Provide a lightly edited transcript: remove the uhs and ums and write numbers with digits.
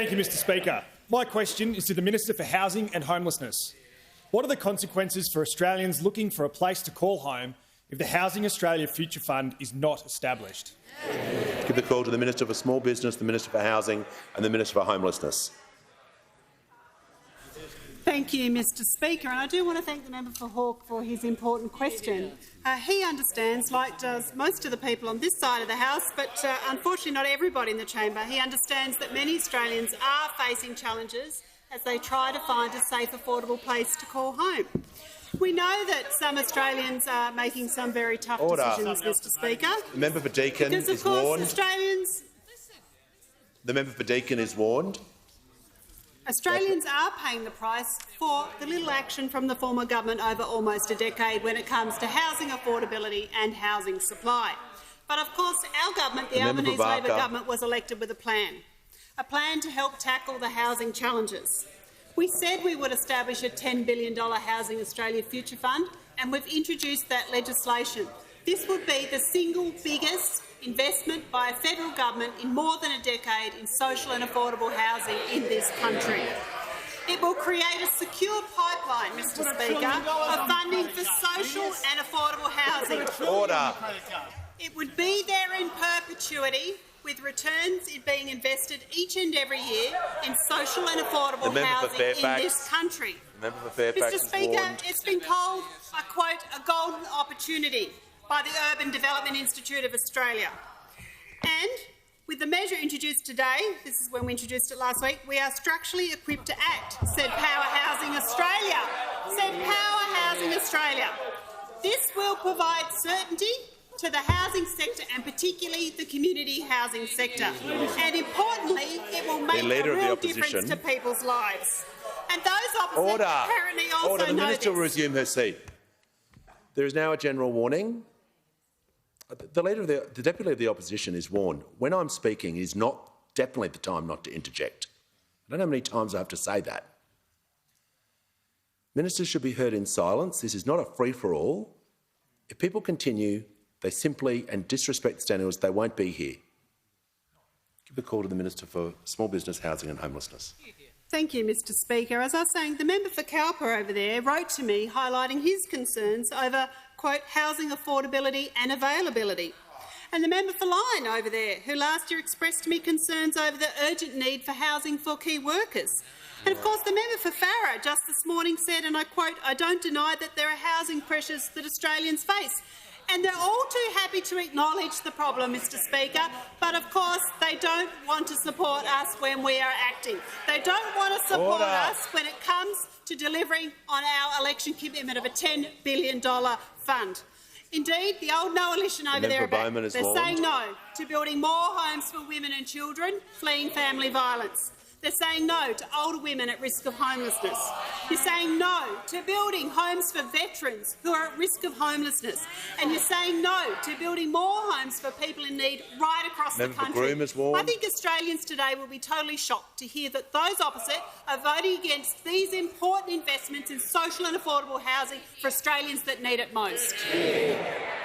Thank you, Mr Speaker. My question is to the Minister for Housing and Homelessness. What are the consequences for Australians looking for a place to call home if the Housing Australia Future Fund is not established? Give the call to the Minister for Small Business, the Minister for Housing and the Minister for Homelessness. Thank you, Mr Speaker. And I do want to thank the member for Hawke for his important question. He understands, like does most of the people on this side of the House, but unfortunately not everybody in the chamber, he understands that many Australians are facing challenges as they try to find a safe, affordable place to call home. We know that some Australians are making some very tough decisions, Mr Speaker. The member for Deakin is warned. The member for Deakin is warned. Australians are paying the price for the little action from the former government over almost a decade when it comes to housing affordability and housing supply. But of course our government, the Albanese Labor government, was elected with a plan to help tackle the housing challenges. We said we would establish a $10 billion Housing Australia Future Fund, and we've introduced that legislation. This would be the single biggest investment by a federal government in more than a decade in social and affordable housing in this country. It will create a secure pipeline, Mr Speaker, of funding for social and affordable housing. Order. It would be there in perpetuity, with returns being invested each and every year in social and affordable housing in this country. Mr Speaker, it's been called, I quote, a golden opportunity by the Urban Development Institute of Australia. And with the measure introduced today, this is when we introduced it last week, we are structurally equipped to act, said Power Housing Australia. This will provide certainty to the housing sector and particularly the community housing sector. And importantly, it will make a real difference to people's lives. And those opposite apparently also The know Minister will this. resume her seat. There is now a general warning. The Deputy of the Opposition is warned. When I'm speaking is not definitely the time not to interject. I don't know how many times I have to say that. Ministers should be heard in silence. This is not a free-for-all. If people continue, they simply and disrespect the standing orders, they won't be here. Give the call to the Minister for Small Business, Housing and Homelessness. Thank you, Mr Speaker. As I was saying, the member for Cowper over there wrote to me highlighting his concerns over, quote, housing affordability and availability. And the member for Lyne over there, who last year expressed to me concerns over the urgent need for housing for key workers. And of course the member for Farrer just this morning said, and I quote, I don't deny that there are housing pressures that Australians face. And they're all too happy to acknowledge the problem, Mr Speaker, but of course they don't want to support us when we are acting. They don't want to support us when it comes to delivering on our election commitment of a $10 billion fund. Indeed, the old Noalition over there, they're saying no to building more homes for women and children fleeing family violence. They're saying no to older women at risk of homelessness. You're saying no to building homes for veterans who are at risk of homelessness. And you're saying no to building more homes for people in need right across the country. I think Australians today will be totally shocked to hear that those opposite are voting against these important investments in social and affordable housing for Australians that need it most.